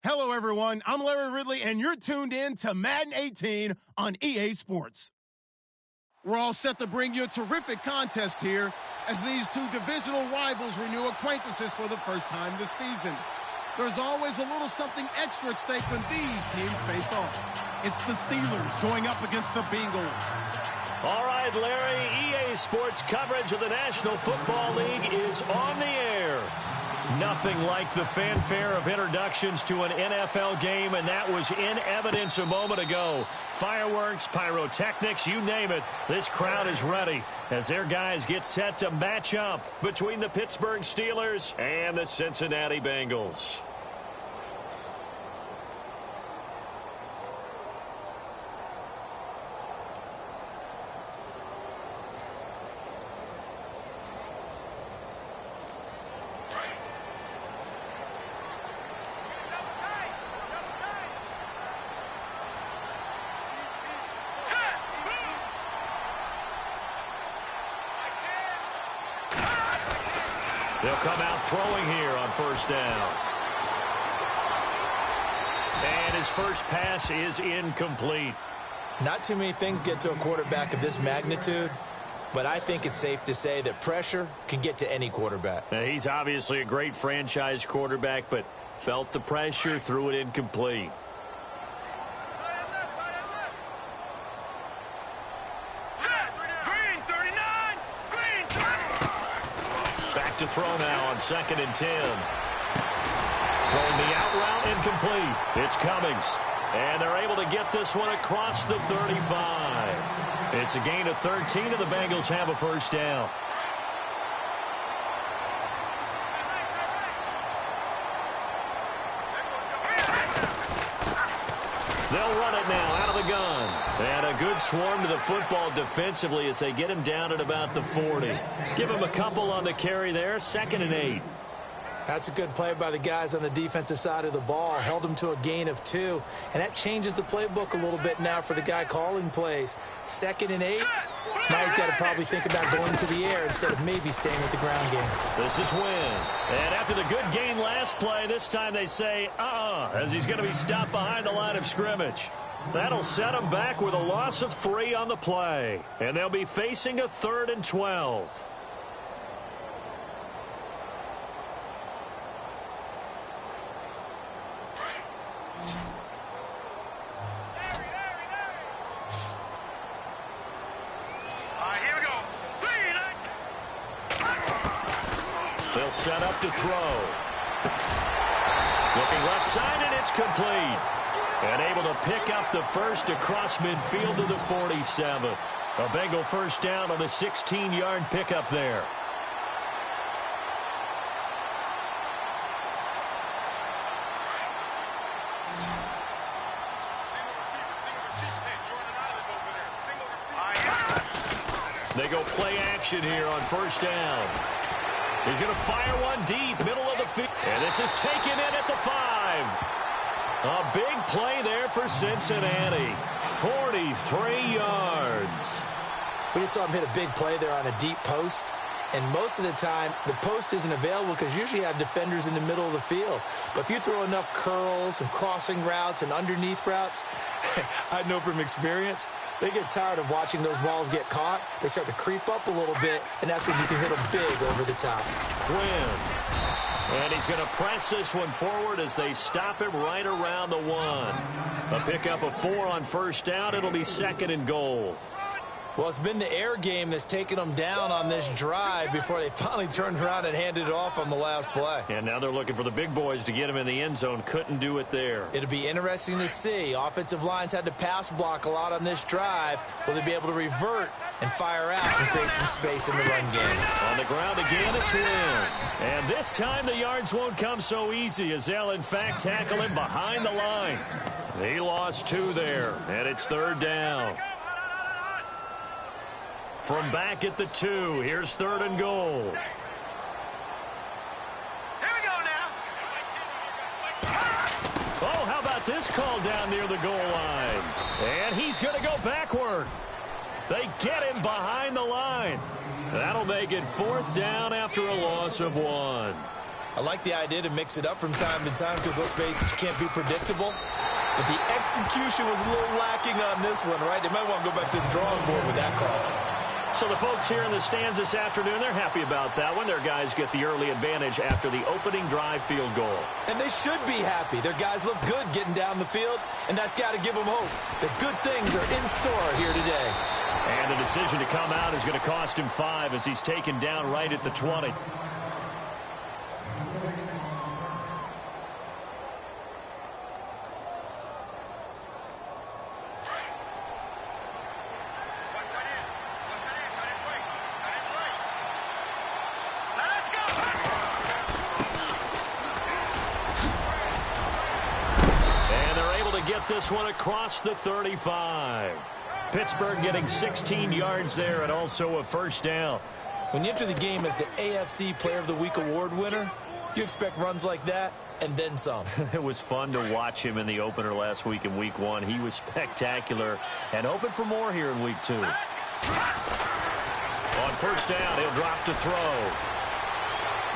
Hello, everyone. I'm Larry Ridley, and you're tuned in to Madden 18 on EA Sports. We're all set to bring you a terrific contest here as these two divisional rivals renew acquaintances for the first time this season. There's always a little something extra at stake when these teams face off. It's the Steelers going up against the Bengals. All right, Larry, EA Sports coverage of the National Football League is on the air. Nothing like the fanfare of introductions to an NFL game, and that was in evidence a moment ago. Fireworks, pyrotechnics, you name it. This crowd is ready as their guys get set to match up between the Pittsburgh Steelers and the Cincinnati Bengals. They'll come out throwing here on first down. And his first pass is incomplete. Not too many things get to a quarterback of this magnitude, but I think it's safe to say that pressure can get to any quarterback. Now, he's obviously a great franchise quarterback, but felt the pressure, threw it incomplete. To throw now on 2nd and 10. Throwing the out route incomplete. It's Cummings. And they're able to get this one across the 35. It's a gain of 13, and the Bengals have a first down. They'll run it now out of the gun. And a good swarm to the football defensively as they get him down at about the 40. Give him a couple on the carry there, 2nd and 8. That's a good play by the guys on the defensive side of the ball. Held him to a gain of 2. And that changes the playbook a little bit now for the guy calling plays. 2nd and 8. Now he's got to probably think about going to the air instead of maybe staying with the ground game. This is Wynn. And after the good gain last play, this time they say, as he's going to be stopped behind the line of scrimmage. That'll set him back with a loss of 3 on the play. And they'll be facing a 3rd and 12. They'll set up to throw. Looking left side, and it's complete. And able to pick up the first across midfield to the 47. A Bengal first down on the 16-yard pickup there. They go play action here on first down. He's going to fire one deep, middle of the field. And this is taken in at the 5. A big play there for Cincinnati. 43 yards. We just saw him hit a big play there on a deep post. And most of the time, the post isn't available because usually you have defenders in the middle of the field. But if you throw enough curls and crossing routes and underneath routes, I know from experience, they get tired of watching those balls get caught. They start to creep up a little bit, and that's when you can hit them big over the top. Wynn. And he's going to press this one forward as they stop him right around the 1. A pickup of 4 on first down. It'll be 2nd and goal. Well, it's been the air game that's taken them down on this drive before they finally turned around and handed it off on the last play. And now they're looking for the big boys to get him in the end zone. Couldn't do it there. It'll be interesting to see. Offensive lines had to pass block a lot on this drive. Will they be able to revert and fire out and create some space in the run game? On the ground again, it's Wynn. And this time the yards won't come so easy as they'll, in fact, tackle him behind the line. He lost 2 there, and it's 3rd down. From back at the 2, here's 3rd and goal. Here we go now. Oh, how about this call down near the goal line? And he's going to go backward. They get him behind the line. That'll make it 4th down after a loss of 1. I like the idea to mix it up from time to time because, let's face it, you can't be predictable. But the execution was a little lacking on this one, right? They might want to go back to the drawing board with that call. So the folks here in the stands this afternoon, they're happy about that one. Their guys get the early advantage after the opening drive field goal. And they should be happy. Their guys look good getting down the field, and that's got to give them hope that good things are in store here today. And the decision to come out is going to cost him 5 as he's taken down right at the 20. Get this one across the 35. Pittsburgh getting 16 yards there and also a first down. When you enter the game as the AFC Player of the Week award winner, you expect runs like that and then some. It was fun to watch him in the opener last week in Week 1. He was spectacular and hoping for more here in Week 2. On first down, he'll drop to throw.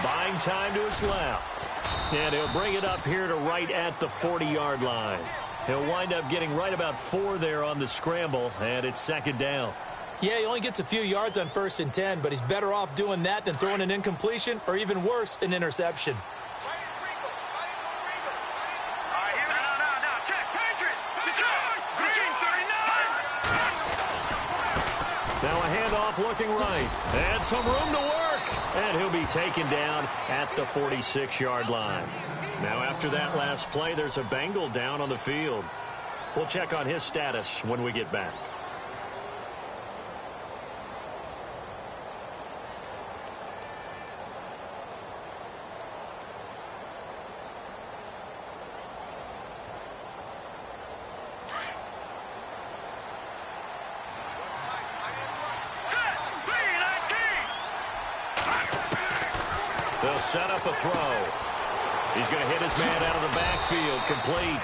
Buying time to his left. And he'll bring it up here to right at the 40-yard line. He'll wind up getting right about 4 there on the scramble, and it's second down. Yeah, he only gets a few yards on 1st and 10, but he's better off doing that than throwing an incompletion or even worse, an interception. Now a handoff looking right. And some room to work. And he'll be taken down at the 46-yard line. Now after that last play, there's a Bengal down on the field. We'll check on his status when we get back. They'll set up a throw. He's going to hit his man out of the backfield, complete.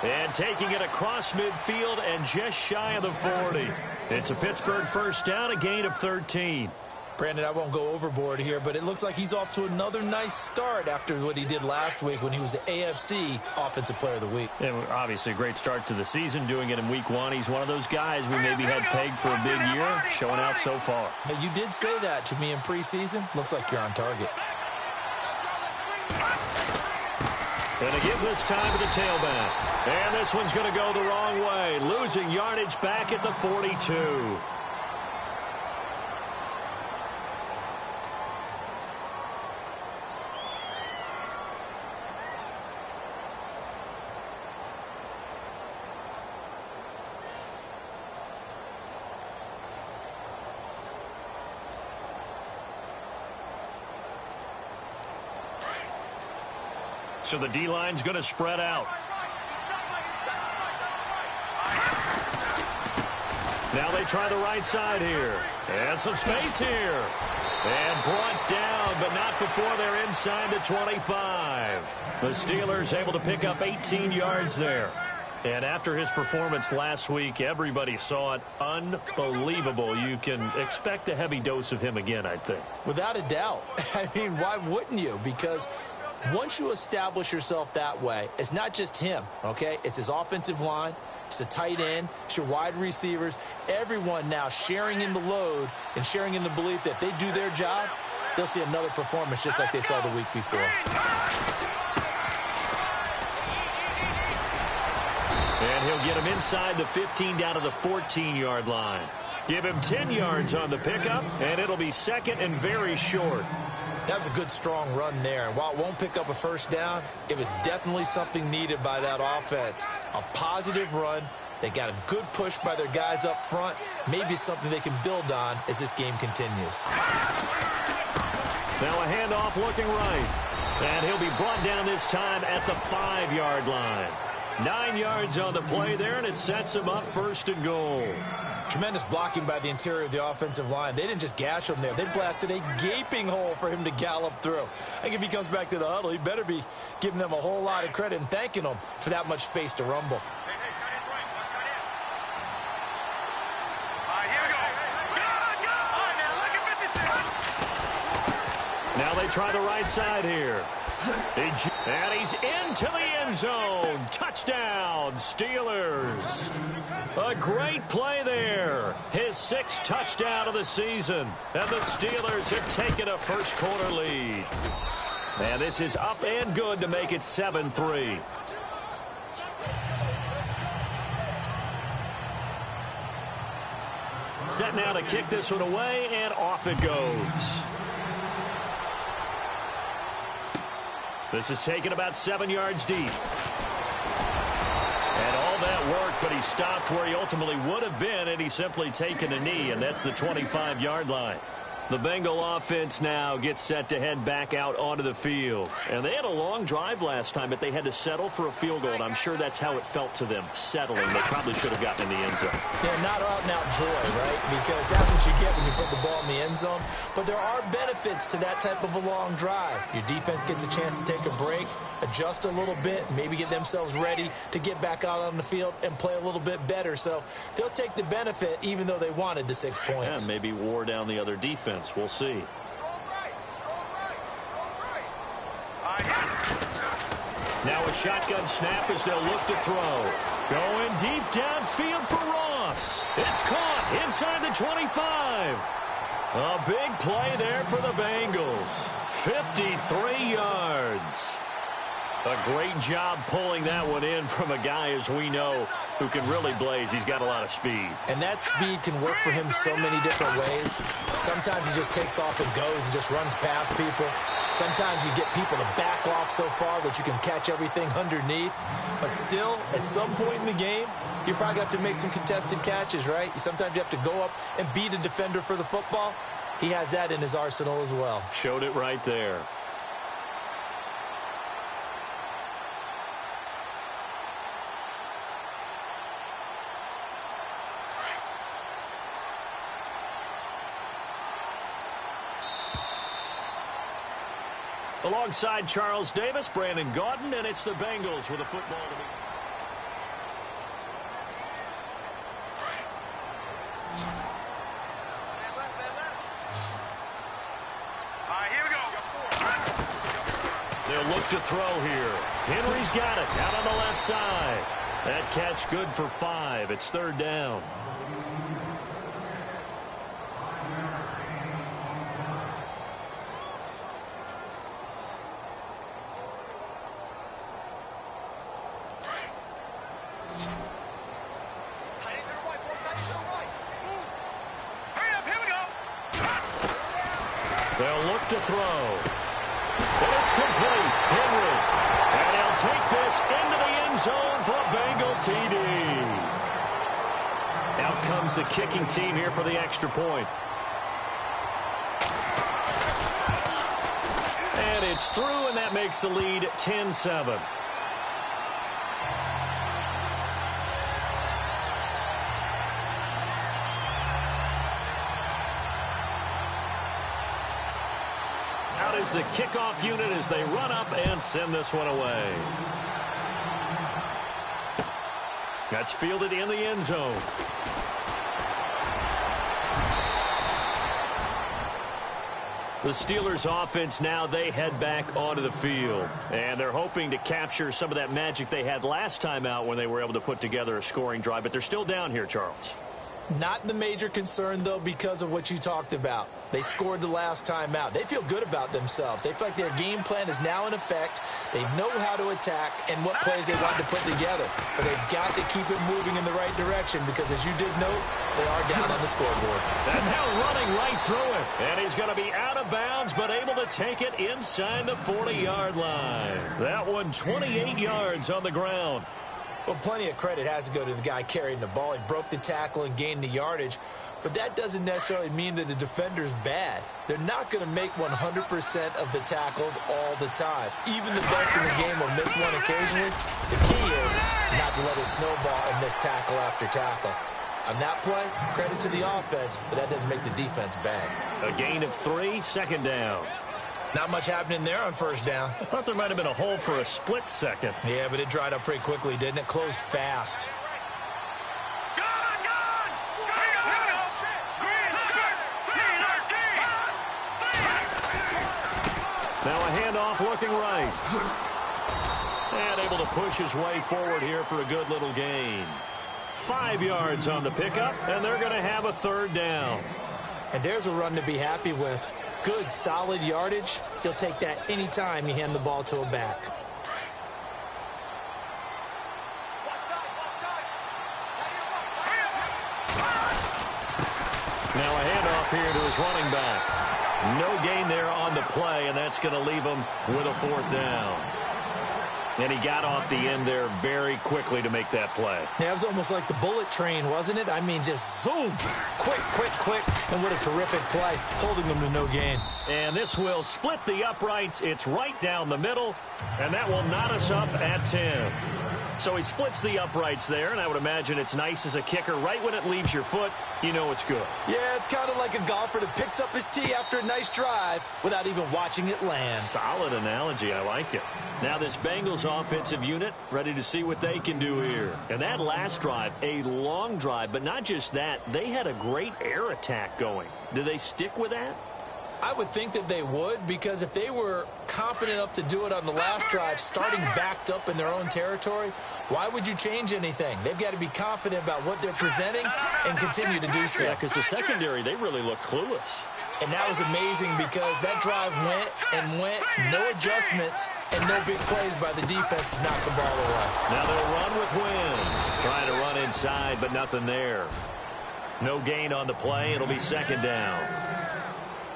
And taking it across midfield and just shy of the 40. It's a Pittsburgh first down, a gain of 13. Brandon, I won't go overboard here, but it looks like he's off to another nice start after what he did last week when he was the AFC Offensive Player of the Week. And obviously a great start to the season, doing it in Week 1. He's one of those guys we maybe had pegged for a big year, showing out so far. Now, you did say that to me in preseason. Looks like you're on target. And a give this time to the tailback. And this one's going to go the wrong way, losing yardage back at the 42. So the D-line's going to spread out. Now they try the right side here. And some space here. And brought down, but not before they're inside the 25. The Steelers able to pick up 18 yards there. And after his performance last week, everybody saw it. Unbelievable. You can expect a heavy dose of him again, I think. Without a doubt. I mean, why wouldn't you? Because once you establish yourself that way, it's not just him, okay? It's his offensive line, it's the tight end, it's your wide receivers, everyone now sharing in the load and sharing in the belief that they do their job, they'll see another performance just like they saw the week before. And he'll get him inside the 15 down to the 14-yard line. Give him 10 yards on the pickup, and it'll be second and very short. That was a good, strong run there. And while it won't pick up a first down, it was definitely something needed by that offense. A positive run. They got a good push by their guys up front. Maybe something they can build on as this game continues. Now a handoff looking right. And he'll be brought down this time at the 5-yard line. 9 yards on the play there, and it sets him up first and goal. Tremendous blocking by the interior of the offensive line. They didn't just gash him there. They blasted a gaping hole for him to gallop through. I think if he comes back to the huddle, he better be giving them a whole lot of credit and thanking them for that much space to rumble. Now they try the right side here. And he's into the end zone. Touchdown, Steelers. A great play there. His 6th touchdown of the season. And the Steelers have taken a first-quarter lead. And this is up and good to make it 7-3. Set now to kick this one away, and off it goes. This is taken about 7 yards deep. And all that work, but he stopped where he ultimately would have been, and he's simply taken a knee, and that's the 25-yard line. The Bengal offense now gets set to head back out onto the field. And they had a long drive last time, but they had to settle for a field goal, and I'm sure that's how it felt to them, settling. They probably should have gotten in the end zone. Yeah, not out-and-out joy, right? Because that's what you get when you put the ball in the end zone. But there are benefits to that type of a long drive. Your defense gets a chance to take a break, adjust a little bit, maybe get themselves ready to get back out on the field and play a little bit better. So they'll take the benefit even though they wanted the 6 points. Yeah, maybe wore down the other defense. We'll see. Now a shotgun snap as they'll look to throw. Going deep downfield for Ross. It's caught inside the 25. A big play there for the Bengals. 53 yards. A great job pulling that one in from a guy, as we know, who can really blaze. He's got a lot of speed. And that speed can work for him so many different ways. Sometimes he just takes off and goes and just runs past people. Sometimes you get people to back off so far that you can catch everything underneath. But still, at some point in the game, you probably have to make some contested catches, right? Sometimes you have to go up and beat a defender for the football. He has that in his arsenal as well. Showed it right there. Alongside Charles Davis, Brandon Gaudin, and it's the Bengals with a football to be. Here we go. They'll look to throw here. Henry's got it out on the left side. That catch good for 5. It's 3rd down. They'll look to throw. And it's complete. Henry. And he'll take this into the end zone for a Bengal TD. Out comes the kicking team here for the extra point. And it's through, and that makes the lead 10-7. Is the kickoff unit as they run up and send this one away. That's fielded in the end zone. The Steelers offense now, they head back onto the field. And they're hoping to capture some of that magic they had last time out when they were able to put together a scoring drive. But they're still down here, Charles. Not the major concern, though, because of what you talked about. They scored the last time out. They feel good about themselves. They feel like their game plan is now in effect. They know how to attack and what plays they want to put together. But they've got to keep it moving in the right direction because, as you did note, they are down on the scoreboard. And now running right through it. And he's going to be out of bounds, but able to take it inside the 40-yard line. That one 28 yards on the ground. Well, plenty of credit has to go to the guy carrying the ball. He broke the tackle and gained the yardage. But that doesn't necessarily mean that the defender's bad. They're not going to make 100% of the tackles all the time. Even the best in the game will miss one occasionally. The key is not to let it snowball and miss tackle after tackle. On that play, credit to the offense, but that doesn't make the defense bad. A gain of 3, 2nd down. Not much happening there on 1st down. I thought there might have been a hole for a split second. Yeah, but it dried up pretty quickly, didn't it? Closed fast. Now a handoff looking right. And able to push his way forward here for a good little gain. 5 yards on the pickup, and they're going to have a third down. And there's a run to be happy with. Good, solid yardage. You'll take that anytime you hand the ball to a back. Now a handoff here to his running back. No gain there on the play, and that's going to leave him with a fourth down. And he got off the end there very quickly to make that play. Yeah, it was almost like the bullet train, wasn't it? I mean, just zoom. Quick, quick, quick. And what a terrific play, holding them to no gain. And this will split the uprights. It's right down the middle, and that will knot us up at 10. So he splits the uprights there, and I would imagine it's nice as a kicker. Right when it leaves your foot, you know it's good. Yeah, it's kind of like a golfer that picks up his tee after a nice drive without even watching it land. Solid analogy. I like it. Now this Bengals offensive unit ready to see what they can do here. And that last drive, a long drive, but not just that. They had a great air attack going. Do they stick with that? I would think that they would, because if they were confident enough to do it on the last drive, starting backed up in their own territory, why would you change anything? They've got to be confident about what they're presenting and continue to do so. Yeah, because the secondary, they really look clueless. And that was amazing because that drive went and went, no adjustments, and no big plays by the defense to knock the ball away. Now they'll run with Wynn. Trying to run inside, but nothing there. No gain on the play. It'll be second down.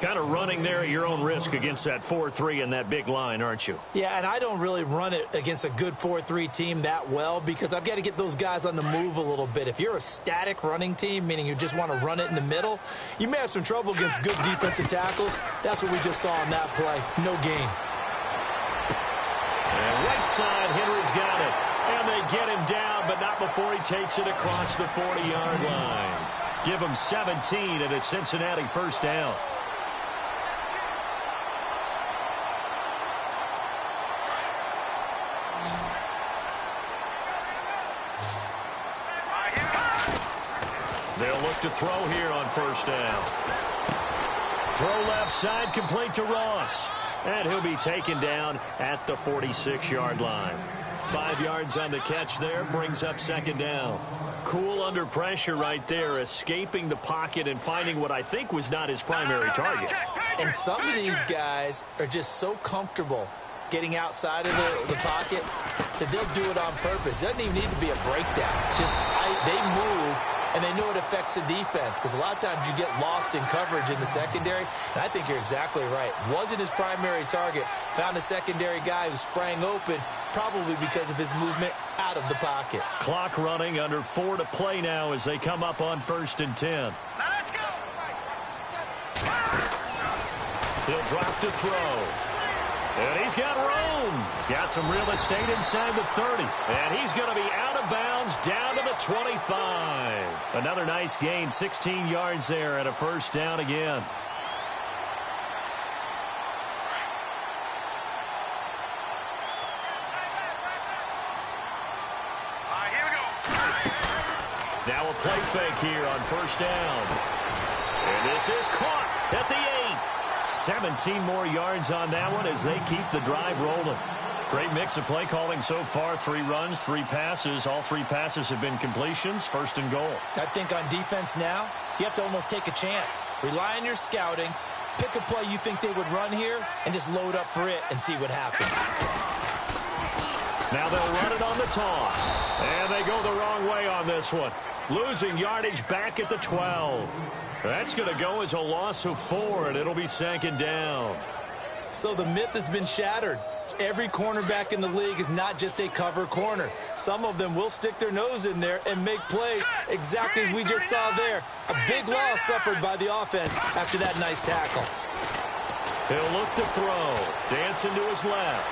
Kind of running there at your own risk against that 4-3 and that big line, aren't you? Yeah, and I don't really run it against a good 4-3 team that well because I've got to get those guys on the move a little bit. If you're a static running team, meaning you just want to run it in the middle, you may have some trouble against good defensive tackles. That's what we just saw on that play. No gain. And right side, Henry's got it. And they get him down, but not before he takes it across the 40-yard line. Give him 17 at a Cincinnati first down. They'll look to throw here on first down. Throw left side, complete to Ross. And he'll be taken down at the 46-yard line. 5 yards on the catch there, brings up second down. Cool under pressure right there, escaping the pocket and finding what I think was not his primary target. And some of these guys are just so comfortable getting outside of the pocket that they'll do it on purpose. It doesn't even need to be a breakdown. Just they move, and they know it affects the defense because a lot of times you get lost in coverage in the secondary, and I think you're exactly right. Wasn't his primary target. Found a secondary guy who sprang open, probably because of his movement out of the pocket. Clock running, under 4 to play now as they come up on 1st and 10. Now let's go. He'll drop to throw. And he's got room. Got some real estate inside the 30. And he's going to be out of bounds down to the 25. Another nice gain, 16 yards there at a first down again. Here we go. Now a play fake here on first down. And this is caught at the 8. 17 more yards on that one as they keep the drive rolling. Great mix of play calling so far. 3 runs, 3 passes. All 3 passes have been completions. First and goal. I think on defense now, you have to almost take a chance. Rely on your scouting. Pick a play you think they would run here and just load up for it and see what happens. Now they'll run it on the toss. And they go the wrong way on this one. Losing yardage back at the 12. That's going to go as a loss of 4, and it'll be second down. So the myth has been shattered. Every cornerback in the league is not just a cover corner. Some of them will stick their nose in there and make plays exactly as we just saw there. A big loss suffered by the offense after that nice tackle. He'll look to throw. Dancing to his left.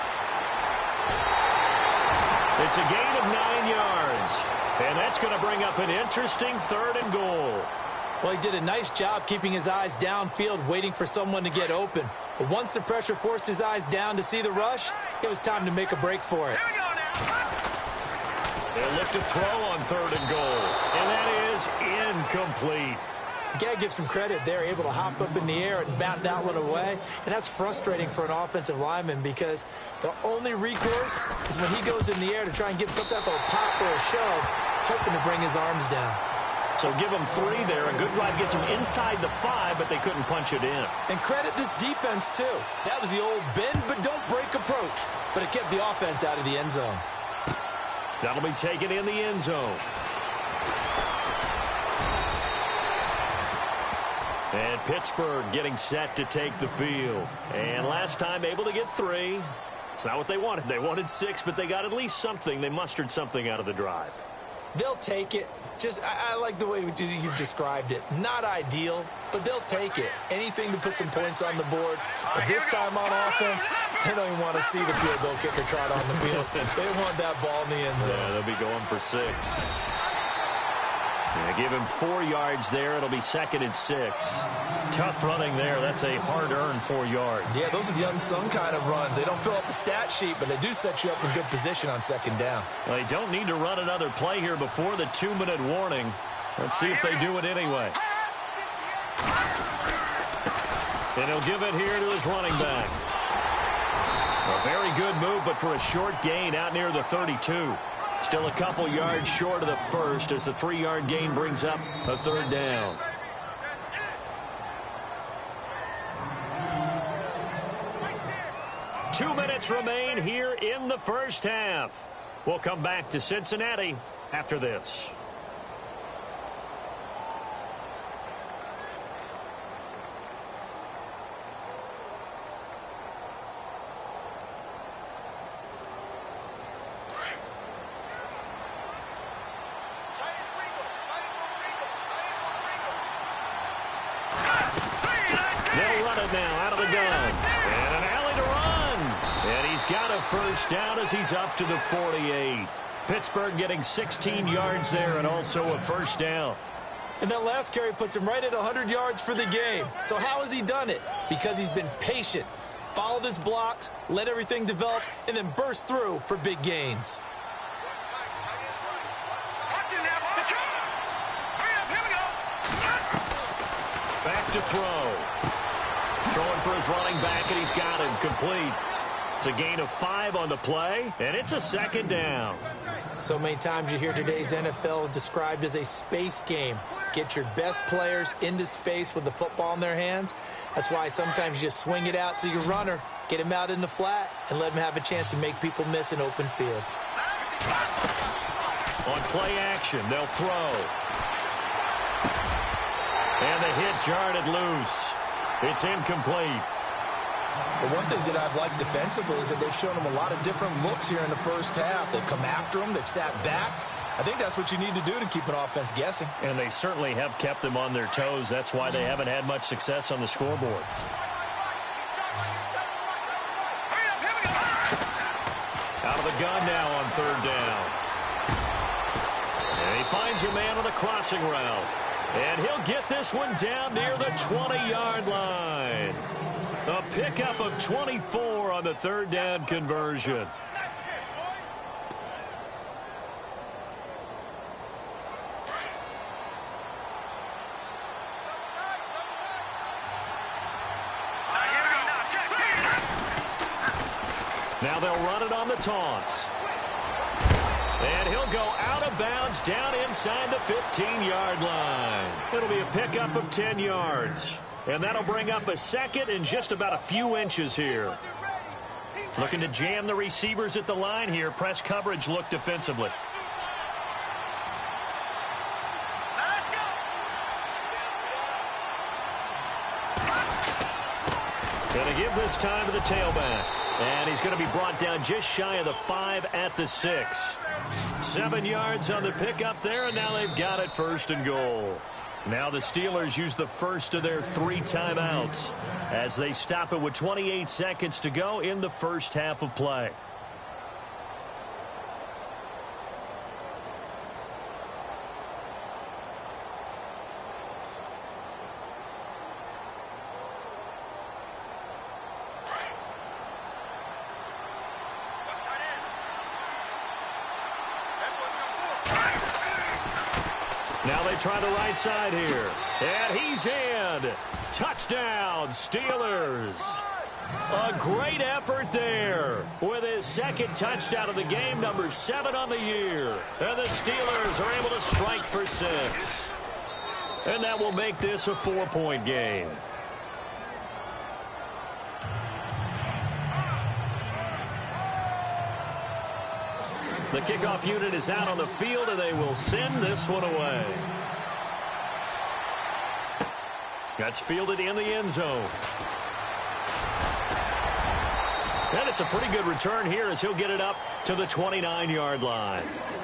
It's a gain of 9 yards. And that's going to bring up an interesting 3rd and goal. Well, he did a nice job keeping his eyes downfield, waiting for someone to get open. But once the pressure forced his eyes down to see the rush, it was time to make a break for it. They'll look to throw on 3rd and goal. And that is incomplete. You got to give some credit. They're able to hop up in the air and bat that one away. And that's frustrating for an offensive lineman because the only recourse is when he goes in the air to try and get some type of a pop or a shove, hoping to bring his arms down. So give them 3 there. A good drive gets them inside the 5, but they couldn't punch it in. And credit this defense, too. That was the old bend but don't break approach. But it kept the offense out of the end zone. That'll be taken in the end zone. And Pittsburgh getting set to take the field. And last time able to get 3. It's not what they wanted. They wanted 6, but they got at least something. They mustered something out of the drive. They'll take it. I like the way you've described it. Not ideal, but they'll take it. Anything to put some points on the board. But this time on offense, they don't even want to see the field goal kicker trot on the field. They want that ball in the end zone. Yeah, they'll be going for 6. Yeah, give him 4 yards there. It'll be 2nd and 6. Tough running there. That's a hard-earned 4 yards. Yeah, those are the unsung kind of runs. They don't fill up the stat sheet, but they do set you up in good position on 2nd down. Well, they don't need to run another play here before the 2-minute warning. Let's see if they do it anyway. And he'll give it here to his running back. A very good move, but for a short gain out near the 32. Still a couple yards short of the first as the 3-yard gain brings up a 3rd down. Two minutes remain here in the first half. We'll come back to Cincinnati after this. First down as he's up to the 48. Pittsburgh getting 16 yards there and also a first down. And that last carry puts him right at 100 yards for the game. So how has he done it? Because he's been patient, followed his blocks, let everything develop, and then burst through for big gains. Back to throw. Throwing for his running back, and he's got him complete. It's a gain of 5 on the play, and it's a 2nd down. So many times you hear today's NFL described as a space game. Get your best players into space with the football in their hands. That's why sometimes you just swing it out to your runner, get him out in the flat, and let him have a chance to make people miss an open field. On play action, they'll throw. And the hit jarred it loose. It's incomplete. But one thing that I've liked defensively is that they've shown him a lot of different looks here in the first half. They've come after him. They've sat back. I think that's what you need to do to keep an offense guessing. And they certainly have kept them on their toes. That's why they haven't had much success on the scoreboard. Out of the gun now on 3rd down. And he finds a man on the crossing route. And he'll get this one down near the 20-yard line. A pickup of 24 on the 3rd down conversion. Now they'll run it on the toss. And he'll go out of bounds down inside the 15-yard line. It'll be a pickup of 10 yards. And that'll bring up a 2nd and just about a few inches here. Looking to jam the receivers at the line here. Press coverage look defensively. Going to give this time to the tailback. And he's going to be brought down just shy of the 5 at the 6. 7 yards on the pickup there, and now they've got it 1st and goal. Now the Steelers use the first of their 3 timeouts as they stop it with 28 seconds to go in the first half of play. Now they try the right side here. And he's in. Touchdown, Steelers. A great effort there with his second touchdown of the game, number 7 on the year. And the Steelers are able to strike for 6. And that will make this a 4-point game. The kickoff unit is out on the field, and they will send this one away. That's fielded in the end zone. And it's a pretty good return here as he'll get it up to the 29-yard line.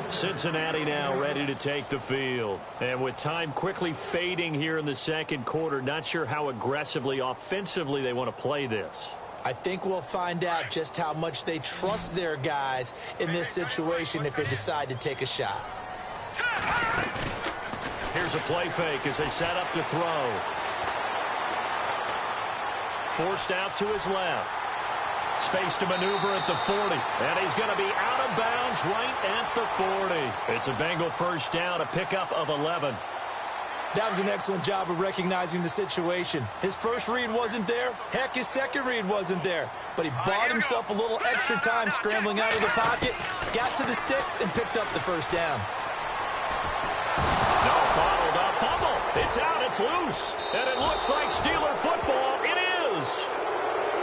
Cincinnati now ready to take the field. And with time quickly fading here in the second quarter, not sure how aggressively, offensively they want to play this. I think we'll find out just how much they trust their guys in this situation if they decide to take a shot. Here's a play fake as they set up to throw. Forced out to his left. Space to maneuver at the 40. And he's going to be out of bounds right at the 40. It's a Bengal first down, a pickup of 11. That was an excellent job of recognizing the situation. His first read wasn't there. Heck, his second read wasn't there. But he bought himself a little extra time scrambling out of the pocket, got to the sticks, and picked up the first down. No, bottled up fumble. It's out, it's loose. And it looks like Steeler football. It is.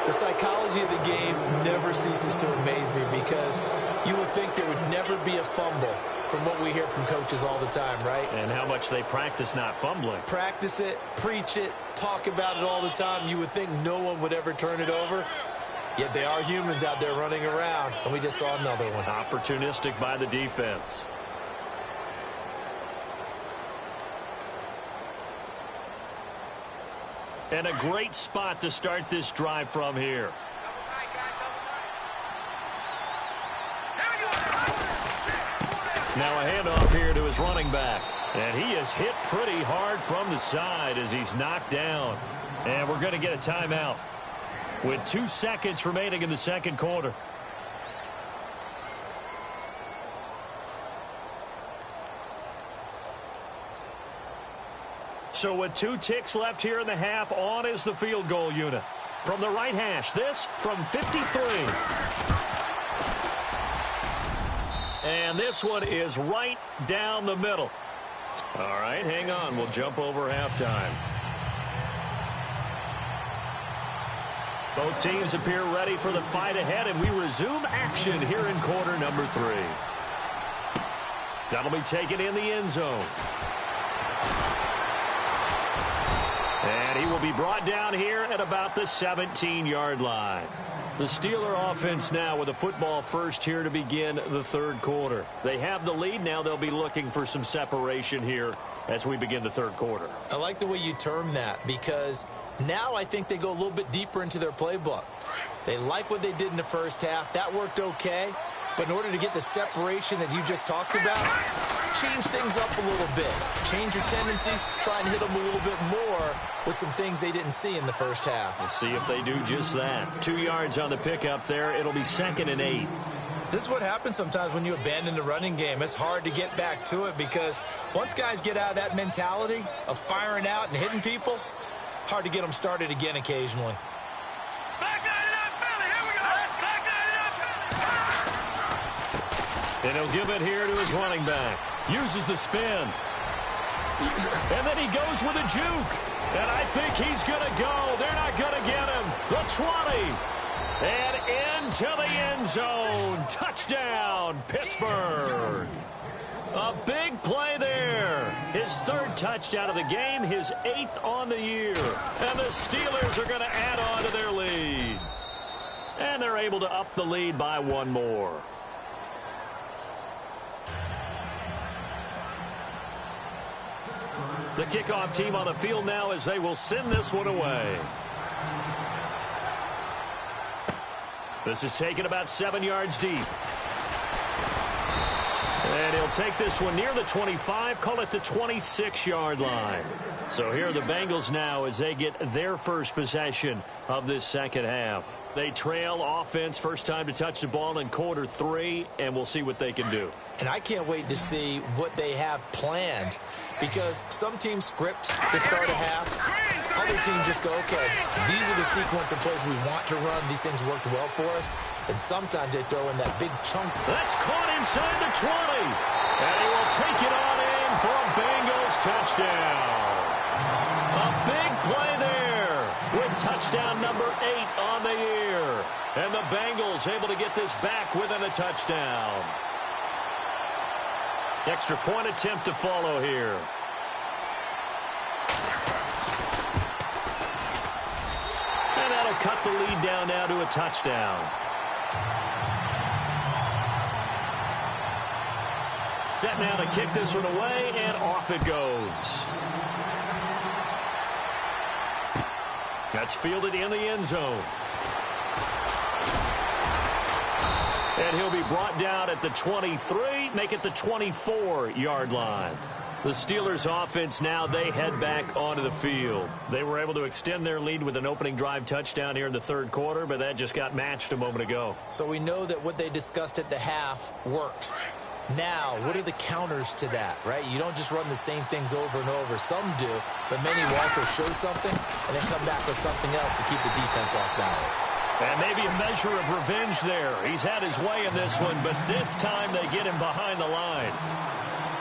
The psychology of the game never ceases to amaze me because you would think there would never be a fumble from what we hear from coaches all the time, right? And how much they practice not fumbling. Practice it, preach it, talk about it all the time. You would think no one would ever turn it over. Yet they are humans out there running around, and we just saw another one. Opportunistic by the defense. And a great spot to start this drive from here. Now a handoff here to his running back. And he is hit pretty hard from the side as he's knocked down. And we're going to get a timeout with 2 seconds remaining in the second quarter. So with 2 ticks left here in the half, on is the field goal unit. From the right hash, this from 53. And this one is right down the middle. All right, hang on. We'll jump over halftime. Both teams appear ready for the fight ahead, and we resume action here in quarter number 3. That'll be taken in the end zone. And he will be brought down here at about the 17-yard line. The Steeler offense now with a football first here to begin the third quarter. They have the lead. Now they'll be looking for some separation here as we begin the third quarter. I like the way you term that because now I think they go a little bit deeper into their playbook. They like what they did in the first half. That worked okay. But in order to get the separation that you just talked about, change things up a little bit. Change your tendencies. Try and hit them a little bit more with some things they didn't see in the first half. Let's see if they do just that. 2 yards on the pickup there. It'll be 2nd and 8. This is what happens sometimes when you abandon the running game. It's hard to get back to it because once guys get out of that mentality of firing out and hitting people, hard to get them started again occasionally. And he'll give it here to his running back. Uses the spin. And then he goes with a juke. And I think he's going to go. They're not going to get him. The 20. And into the end zone. Touchdown, Pittsburgh. A big play there. His 3rd touchdown of the game, his 8th on the year. And the Steelers are going to add on to their lead. And they're able to up the lead by 1 more. The kickoff team on the field now as they will send this one away. This is taken about 7 yards deep. And he'll take this one near the 25, call it the 26-yard line. So here are the Bengals now as they get their first possession of this second half. They trail offense, first time to touch the ball in quarter 3, and we'll see what they can do. And I can't wait to see what they have planned, because some teams script to start a half. Other teams just go, okay, these are the sequence of plays we want to run. These things worked well for us. And sometimes they throw in that big chunk. That's caught inside the 20. And he will take it on in for a Bengals touchdown. A big play there with touchdown number 8 on the year. And the Bengals able to get this back within a touchdown. Extra point attempt to follow here. And that'll cut the lead down now to a touchdown. Set now to kick this one away, and off it goes. That's fielded in the end zone. And he'll be brought down at the 23, make it the 24-yard line. The Steelers offense now, they head back onto the field. They were able to extend their lead with an opening drive touchdown here in the third quarter, but that just got matched a moment ago. So we know that what they discussed at the half worked. Now, what are the counters to that, right? You don't just run the same things over and over. Some do, but many will also show something and then come back with something else to keep the defense off balance. And maybe a measure of revenge there. He's had his way in this one, but this time they get him behind the line.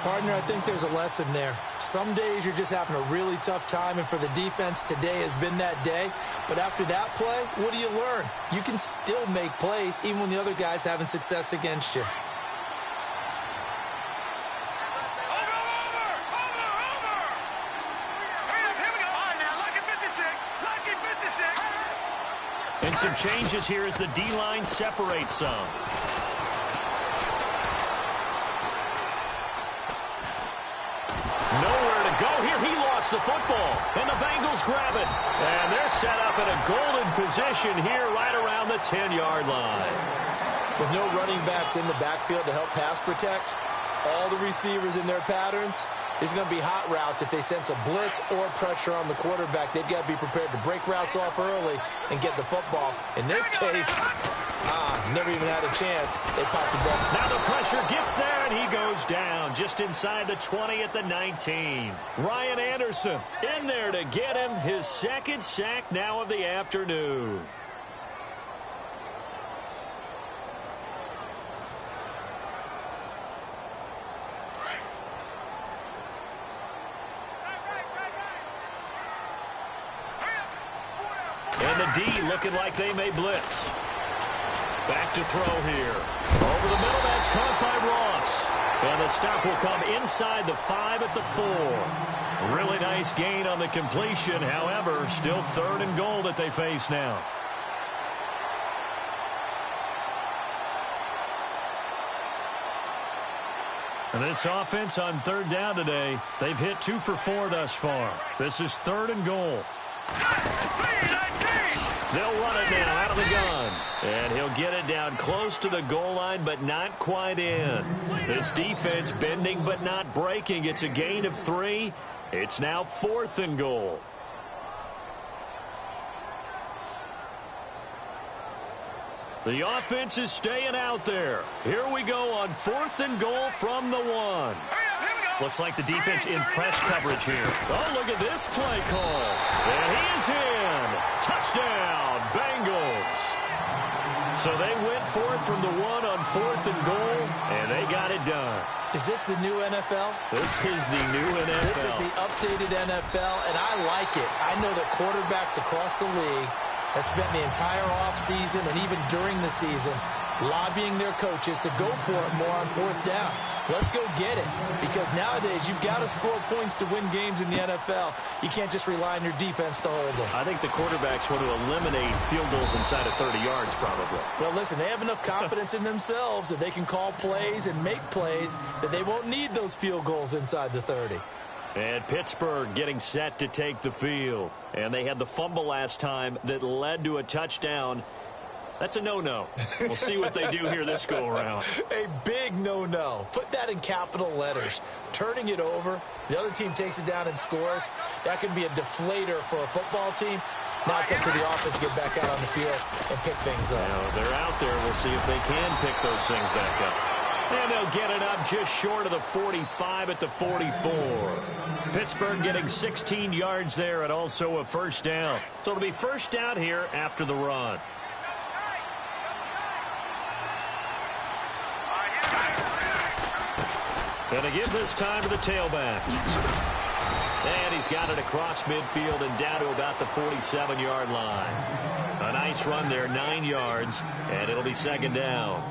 Partner, I think there's a lesson there. Some days you're just having a really tough time, and for the defense, today has been that day. But after that play, what do you learn? You can still make plays even when the other guy's having success against you. And some changes here as the D-line separates some. Nowhere to go here. He lost the football, and the Bengals grab it. And they're set up in a golden position here right around the 10-yard line. With no running backs in the backfield to help pass protect, all the receivers in their patterns, it's going to be hot routes. If they sense a blitz or pressure on the quarterback, they've got to be prepared to break routes off early and get the football. In this case, never even had a chance. They popped the ball. Now the pressure gets there, and he goes down just inside the 20 at the 19. Ryan Anderson in there to get him his second sack now of the afternoon. And the D looking like they may blitz. Back to throw here. Over the middle, that's caught by Ross. And the stop will come inside the 5 at the 4. Really nice gain on the completion. However, still 3rd and goal that they face now. And this offense on 3rd down today, they've hit 2 for 4 thus far. This is 3rd and goal. They'll run it now out of the gun. And he'll get it down close to the goal line, but not quite in. This defense bending but not breaking. It's a gain of 3. It's now 4th and goal. The offense is staying out there. Here we go on 4th and goal from the 1. Looks like the defense in press coverage here. Oh, look at this play call. And he is in. Touchdown, Bengals. So they went for it from the 1 on 4th and goal, and they got it done. Is this the new NFL? This is the new NFL. This is the updated NFL, and I like it. I know that quarterbacks across the league have spent the entire offseason and even during the season lobbying their coaches to go for it more on 4th down. Let's go get it, because nowadays you've got to score points to win games in the NFL. You can't just rely on your defense to hold them. I think the quarterbacks want to eliminate field goals inside of 30 yards probably. Well, listen, they have enough confidence in themselves that they can call plays and make plays that they won't need those field goals inside the 30. And Pittsburgh getting set to take the field. And they had the fumble last time that led to a touchdown. That's a no-no. We'll see what they do here this go-around. A big no-no. Put that in capital letters. Turning it over, the other team takes it down and scores. That can be a deflator for a football team. Now it's up to the offense to get back out on the field and pick things up. Now they're out there. We'll see if they can pick those things back up. And they'll get it up just short of the 45 at the 44. Pittsburgh getting 16 yards there and also a first down. So it'll be first down here after the run. Gonna give this time to the tailback. And he's got it across midfield and down to about the 47-yard line. A nice run there, 9 yards, and it'll be second down.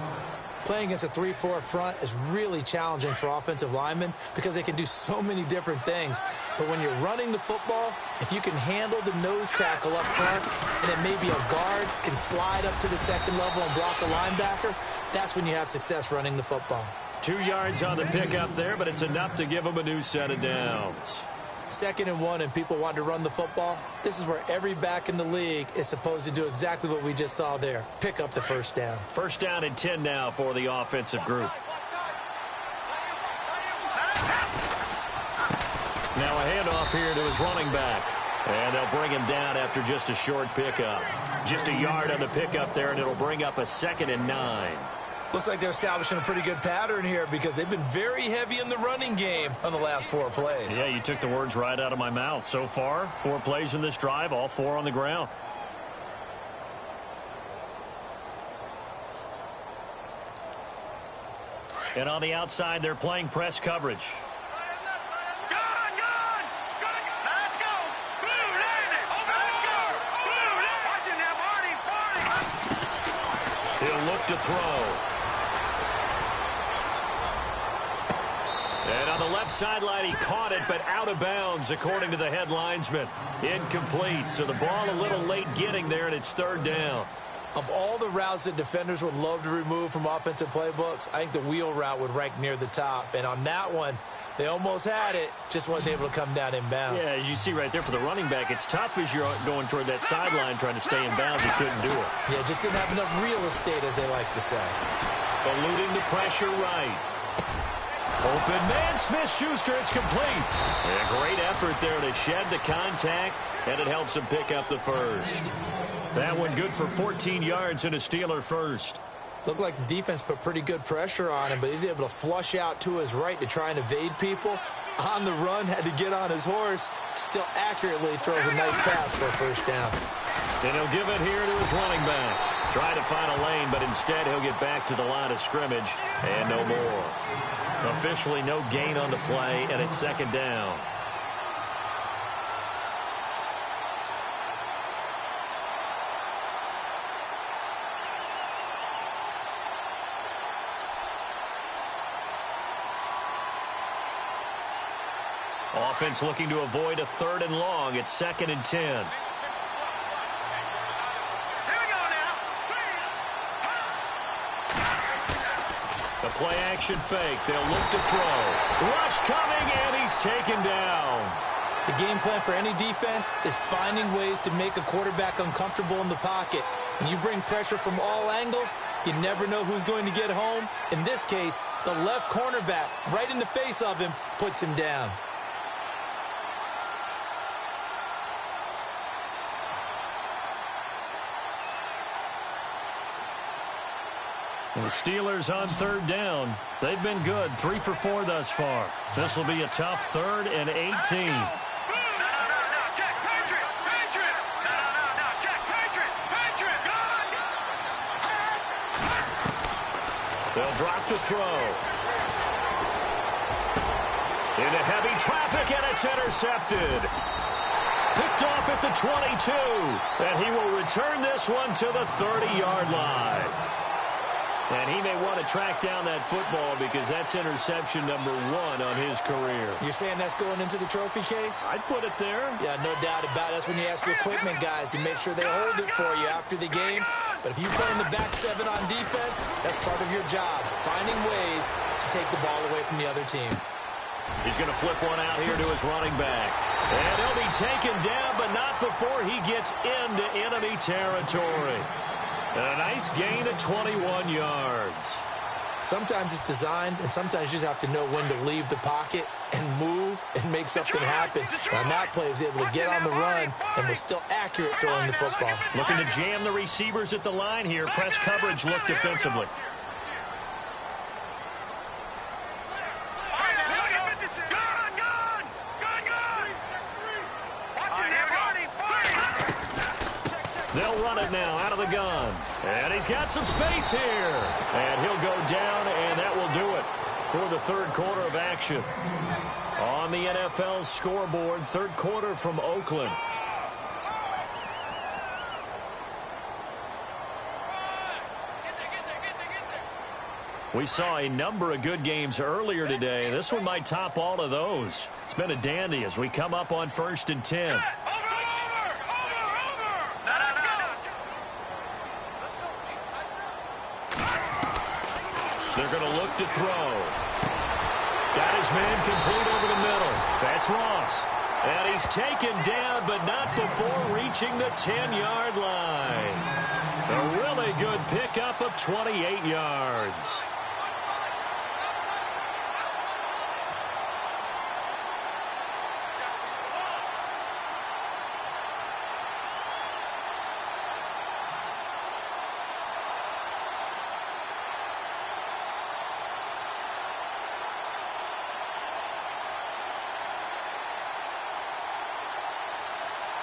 Playing against a 3-4 front is really challenging for offensive linemen because they can do so many different things. But when you're running the football, if you can handle the nose tackle up front, and it may be a guard, can slide up to the second level and block a linebacker, that's when you have success running the football. 2 yards on the pickup there, but it's enough to give them a new set of downs. 2nd and 1 and people want to run the football. This is where every back in the league is supposed to do exactly what we just saw there. Pick up the first down. First down and 10 now for the offensive group. Now a handoff here to his running back. And they'll bring him down after just a short pickup. Just a yard on the pickup there, and it'll bring up a 2nd and 9. Looks like they're establishing a pretty good pattern here because they've been very heavy in the running game on the last 4 plays. Yeah, you took the words right out of my mouth. So far, 4 plays in this drive, all 4 on the ground. And on the outside, they're playing press coverage. He'll look to throw. And on the left sideline, he caught it, but out of bounds, according to the head linesman. Incomplete, so the ball a little late getting there, and it's 3rd down. Of all the routes that defenders would love to remove from offensive playbooks, I think the wheel route would rank near the top. And on that one, they almost had it, just wasn't able to come down inbounds. Yeah, as you see right there for the running back, it's tough as you're going toward that sideline trying to stay in bounds. He couldn't do it. Yeah, just didn't have enough real estate, as they like to say. Eluding the pressure right. Open man, Smith-Schuster, it's complete. And a great effort there to shed the contact, and it helps him pick up the first. That one good for 14 yards and a Steeler first. Looked like the defense put pretty good pressure on him, but he's able to flush out to his right to try and evade people. On the run, had to get on his horse. Still accurately throws a nice pass for a first down. And he'll give it here to his running back. Try to find a lane, but instead he'll get back to the line of scrimmage and no more. Officially no gain on the play, and it's 2nd down. Offense looking to avoid a 3rd and long. It's 2nd and 10. The play action fake. They'll look to throw. Rush coming, and he's taken down. The game plan for any defense is finding ways to make a quarterback uncomfortable in the pocket. When you bring pressure from all angles, you never know who's going to get home. In this case, the left cornerback, right in the face of him, puts him down. The Steelers on 3rd down. They've been good, 3 for 4 thus far. This will be a tough 3rd and 18. They'll drop to throw. Into heavy traffic, and it's intercepted. Picked off at the 22. And he will return this one to the 30-yard line. And he may want to track down that football because that's interception number 1 on his career. You're saying that's going into the trophy case? I'd put it there. Yeah, no doubt about it. That's when you ask the equipment guys to make sure they hold it for you after the game. But if you play in the back 7 on defense, that's part of your job, finding ways to take the ball away from the other team. He's going to flip one out here to his running back. And he'll be taken down, but not before he gets into enemy territory. A nice gain of 21 yards. Sometimes it's designed, and sometimes you just have to know when to leave the pocket and move and make something happen. On that play, he was able to get on the run and was still accurate throwing the football. Looking to jam the receivers at the line here. Press coverage look defensively. They'll run it now out of the gun. And he's got some space here. And he'll go down, and that will do it for the third quarter of action. On the NFL scoreboard, third quarter from Oakland. We saw a number of good games earlier today. This one might top all of those. It's been a dandy as we come up on 1st and 10. They're going to look to throw. Got his man complete over the middle. That's Ross. And he's taken down, but not before reaching the 10-yard line. A really good pickup of 28 yards.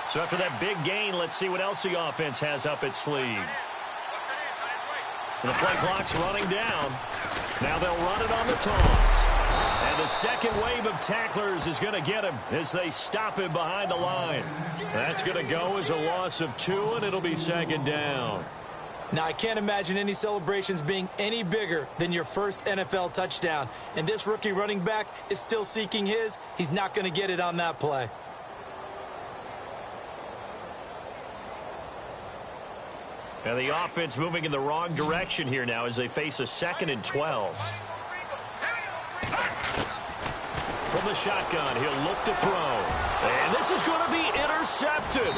So after that big gain, let's see what else the offense has up its sleeve. And the play clock's running down. Now they'll run it on the toss. And the second wave of tacklers is going to get him as they stop him behind the line. That's going to go as a loss of 2, and it'll be 2nd down. Now, I can't imagine any celebrations being any bigger than your first NFL touchdown. And this rookie running back is still seeking his. He's not going to get it on that play. And the offense moving in the wrong direction here now as they face a 2nd and 12. From the shotgun, he'll look to throw. And this is going to be intercepted.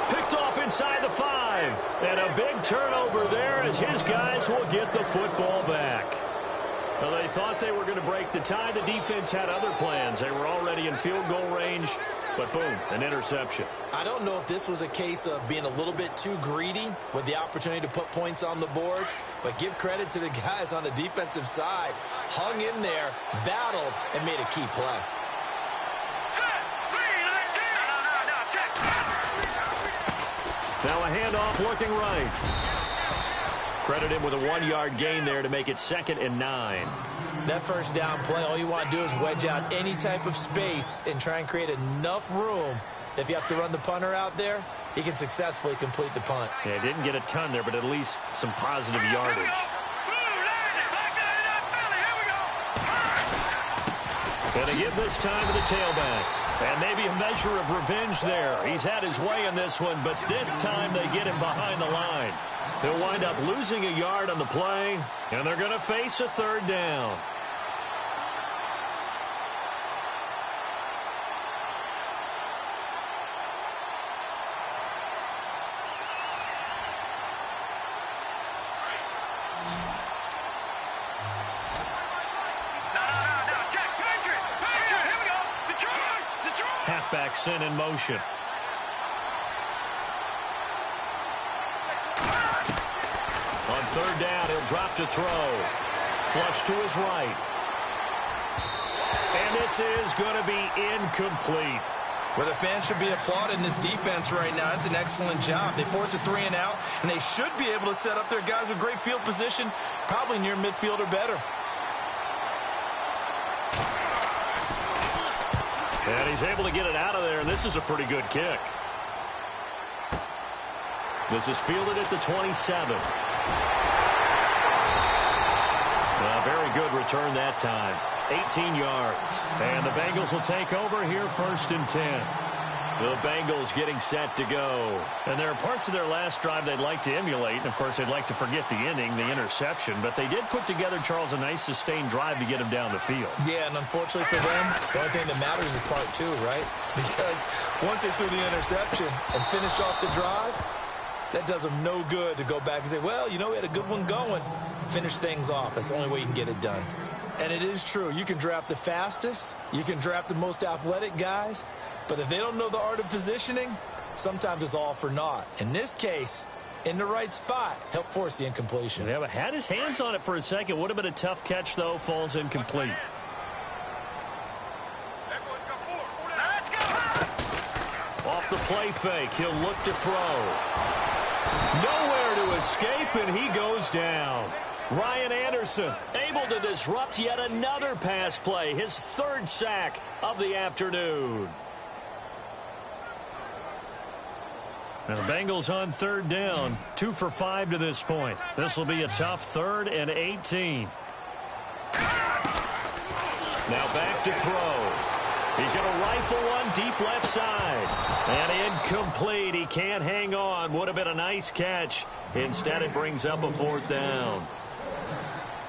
Picked off inside the 5. And a big turnover there as his guys will get the football back. Well, they thought they were going to break the tie. The defense had other plans. They were already in field goal range. But boom, an interception. I don't know if this was a case of being a little bit too greedy with the opportunity to put points on the board, but give credit to the guys on the defensive side. Hung in there, battled, and made a key play. Now a handoff looking right. Credit him with a 1-yard gain there to make it 2nd and 9. That first down play, all you want to do is wedge out any type of space and try and create enough room. If you have to run the punter out there, he can successfully complete the punt. Yeah, didn't get a ton there, but at least some positive yardage. Gonna give this time to the tailback. And maybe a measure of revenge there. He's had his way in this one, but this time they get him behind the line. He'll wind up losing a yard on the play, and they're going to face a 3rd down. Halfback sent in motion. On 3rd down, he'll drop to throw. Flush to his right. And this is going to be incomplete. Well, the fans should be applauding this defense right now. It's an excellent job. They force a 3 and out, and they should be able to set up their guys with great field position, probably near midfield or better. And he's able to get it out of there, and this is a pretty good kick. This is fielded at the 27. A very good return that time. 18 yards. And the Bengals will take over here 1st and 10. The Bengals getting set to go. And there are parts of their last drive they'd like to emulate. And, of course, they'd like to forget the inning, the interception. But they did put together, Charles, a nice sustained drive to get him down the field. Yeah, and unfortunately for them, the only thing that matters is part 2, right? Because once they threw the interception and finished off the drive, That does them no good to go back and say, well, we had a good one going. Finish things off. That's the only way you can get it done. And it is true. You can draft the fastest. You can draft the most athletic guys. But if they don't know the art of positioning, sometimes it's all for naught. In this case, in the right spot, help force the incompletion. Yeah, but had his hands on it for a second. Would have been a tough catch, though. Falls incomplete. Let's go. Off the play fake, he'll look to throw. Nowhere to escape, and he goes down. Ryan Anderson able to disrupt yet another pass play, his third sack of the afternoon. Now the Bengals on third down, 2 for 5 to this point. This will be a tough 3rd and 18. Now back to throw. He's going to rifle one deep left side. And incomplete. He can't hang on. Would have been a nice catch. Instead, it brings up a 4th down.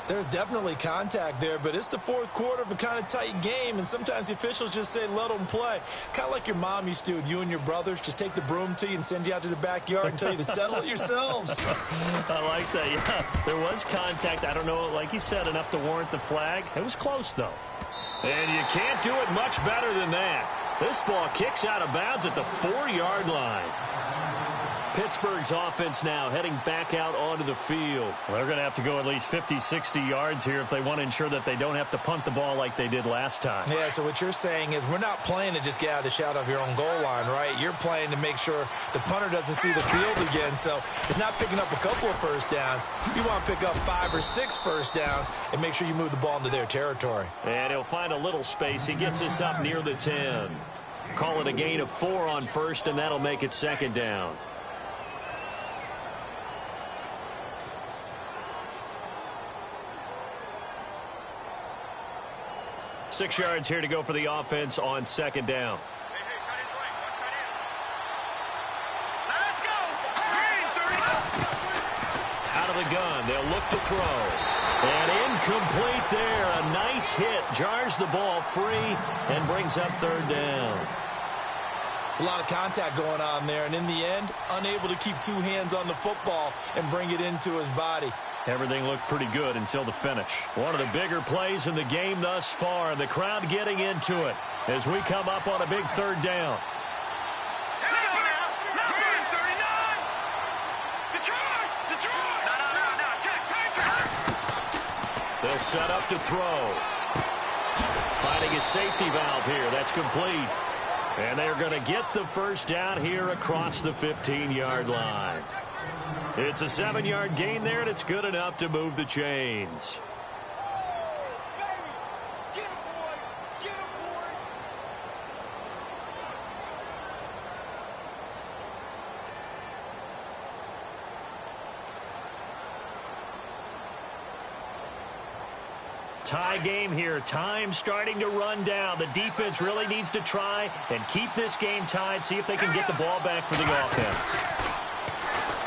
There's definitely contact there, but it's the 4th quarter of a kind of tight game, and sometimes the officials just say, let them play. Kind of like your mom used to with you and your brothers. Just take the broom to you and send you out to the backyard and tell you to settle it yourselves. I like that, yeah. There was contact. I don't know, like you said, enough to warrant the flag. It was close, though. And you can't do it much better than that. This ball kicks out of bounds at the 4-yard line. Pittsburgh's offense now heading back out onto the field. Well, they're going to have to go at least 50, 60 yards here if they want to ensure that they don't have to punt the ball like they did last time. Yeah, so what you're saying is we're not playing to just get out of the shadow of your own goal line, right? You're playing to make sure the punter doesn't see the field again. So it's not picking up a couple of first downs. You want to pick up 5 or 6 first downs and make sure you move the ball into their territory. And he'll find a little space. He gets us up near the 10. Call it a gain of 4 on first, and that'll make it 2nd down. Six yards here to go for the offense on 2nd down. Let's go. Green, 30. Out of the gun, they'll look to throw. And incomplete there. A nice hit. Jars the ball free and brings up 3rd down. It's a lot of contact going on there, and in the end, unable to keep 2 hands on the football and bring it into his body. Everything looked pretty good until the finish. One of the bigger plays in the game thus far. The crowd getting into it as we come up on a big 3rd down. Here we go now. Number 39. Detroit. No. Check. They'll set up to throw. Finding a safety valve here. That's complete. And they're going to get the first down here across the 15-yard line. It's a 7-yard gain there, and it's good enough to move the chains. Get him, boy. Tie game here. Time starting to run down. The defense really needs to try and keep this game tied, see if they can get the ball back for the offense.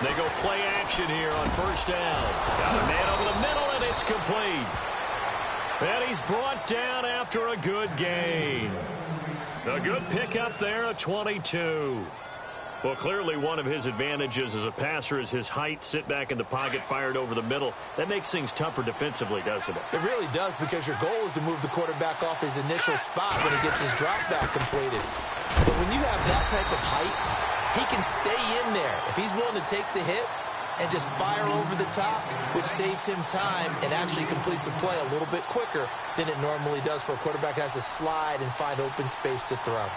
They go play action here on 1st down. Got a man over the middle, and it's complete. And he's brought down after a good gain. A good pickup there, a 22. Well, clearly one of his advantages as a passer is his height. Sit back in the pocket, fired over the middle. That makes things tougher defensively, doesn't it? It really does, because your goal is to move the quarterback off his initial spot when he gets his drop back completed. But when you have that type of height, he can stay in there if he's willing to take the hits and just fire over the top, which saves him time and actually completes a play a little bit quicker than it normally does for a quarterback who has to slide and find open space to throw.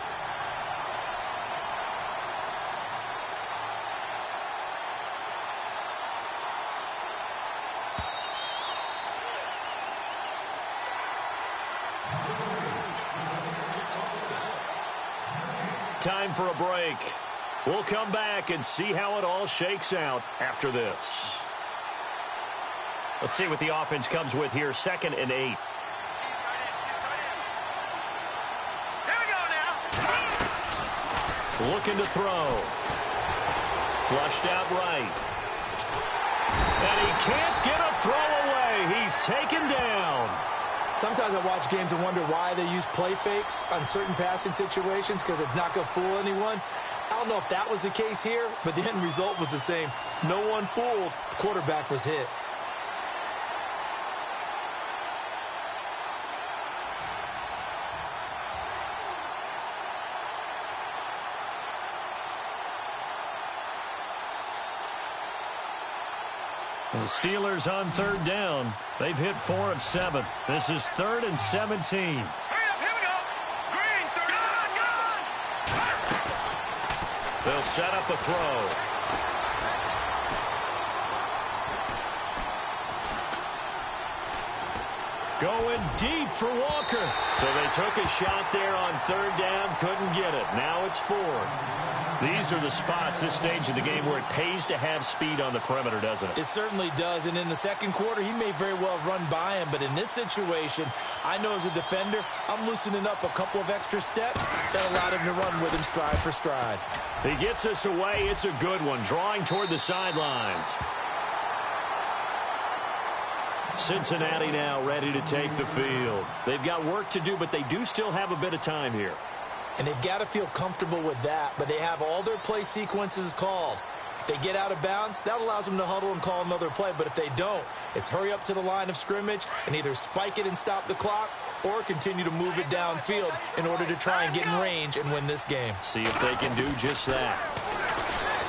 Time for a break. We'll come back and see how it all shakes out after this. Let's see what the offense comes with here. 2nd and 8. Here we go now. Looking to throw. Flushed out right. And he can't get a throw away. He's taken down. Sometimes I watch games and wonder why they use play fakes on certain passing situations, because it's not going to fool anyone. I don't know if that was the case here, but the end result was the same. No one fooled. The quarterback was hit. The Steelers on third down. They've hit 4 of 7. This is 3rd and 17. Hurry up, here we go. Green, third down. They'll set up a throw. Going deep for Walker. So they took a shot there on third down, couldn't get it. Now it's 4th. These are the spots, this stage of the game, where it pays to have speed on the perimeter, doesn't it? It certainly does, and in the second quarter, he may very well run by him, but in this situation, I know as a defender, I'm loosening up a couple of extra steps that allowed him to run with him stride for stride. He gets us away. It's a good one, drawing toward the sidelines. Cincinnati now ready to take the field. They've got work to do, but they do still have a bit of time here. And they've got to feel comfortable with that, but they have all their play sequences called. If they get out of bounds, that allows them to huddle and call another play, but if they don't, it's hurry up to the line of scrimmage and either spike it and stop the clock or continue to move it downfield in order to try and get in range and win this game. See if they can do just that.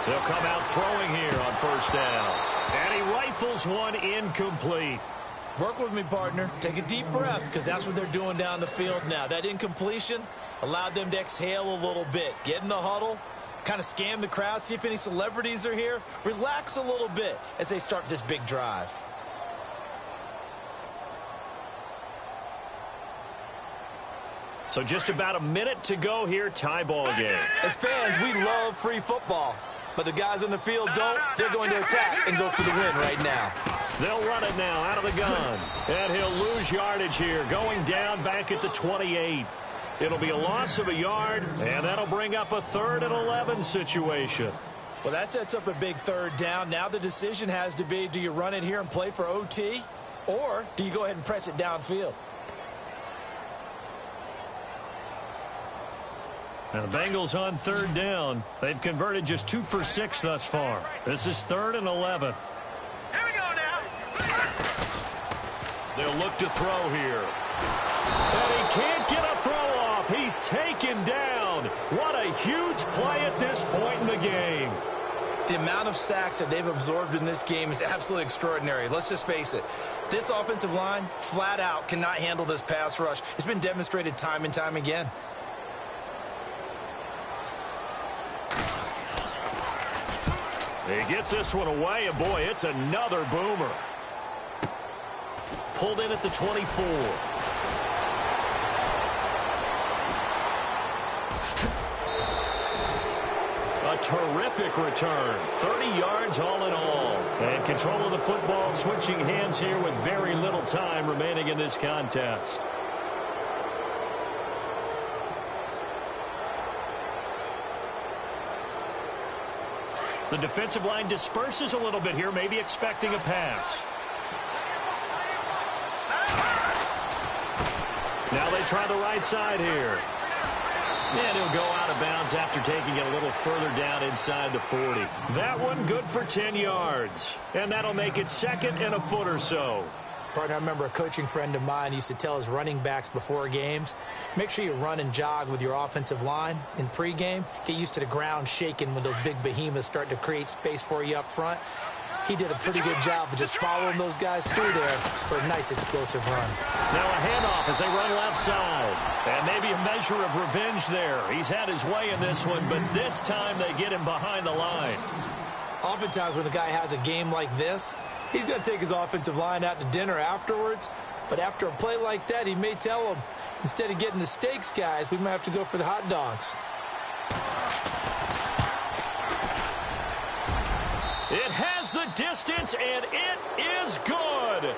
They'll come out throwing here on first down. And he rifles one incomplete. Work with me, partner. Take a deep breath, because that's what they're doing down the field now. That incompletion allowed them to exhale a little bit. Get in the huddle, kind of scan the crowd, see if any celebrities are here. Relax a little bit as they start this big drive. So just about a minute to go here, tie ball game. As fans, we love free football. But the guys on the field don't. They're going to attack and go for the win right now. They'll run it now out of the gun. And he'll lose yardage here, going down back at the 28. It'll be a loss of a yard, and that'll bring up a 3rd and 11 situation. Well, that sets up a big third down. Now the decision has to be, do you run it here and play for OT, or do you go ahead and press it downfield? And the Bengals on third down. They've converted just 2 for 6 thus far. This is 3rd and 11. Here we go now. They'll look to throw here. And he can't get a throw off. He's taken down. What a huge play at this point in the game. The amount of sacks that they've absorbed in this game is absolutely extraordinary. Let's just face it. This offensive line, flat out, cannot handle this pass rush. It's been demonstrated time and time again. He gets this one away, and boy, it's another boomer. Pulled in at the 24. A terrific return. 30 yards all in all. And control of the football, switching hands here with very little time remaining in this contest. The defensive line disperses a little bit here, maybe expecting a pass. Now they try the right side here. And he'll go out of bounds after taking it a little further down inside the 40. That one good for 10 yards. And that'll make it 2nd and a foot or so. Partner, I remember a coaching friend of mine used to tell his running backs before games, make sure you run and jog with your offensive line in pregame. Get used to the ground shaking when those big behemoths start to create space for you up front. He did a pretty good job of just following those guys through there for a nice explosive run. Now a handoff as they run left side. And maybe a measure of revenge there. He's had his way in this one, but this time they get him behind the line. Oftentimes when a guy has a game like this, he's going to take his offensive line out to dinner afterwards. But after a play like that, he may tell them, instead of getting the steaks, guys, we might have to go for the hot dogs. It has the distance, and it is good.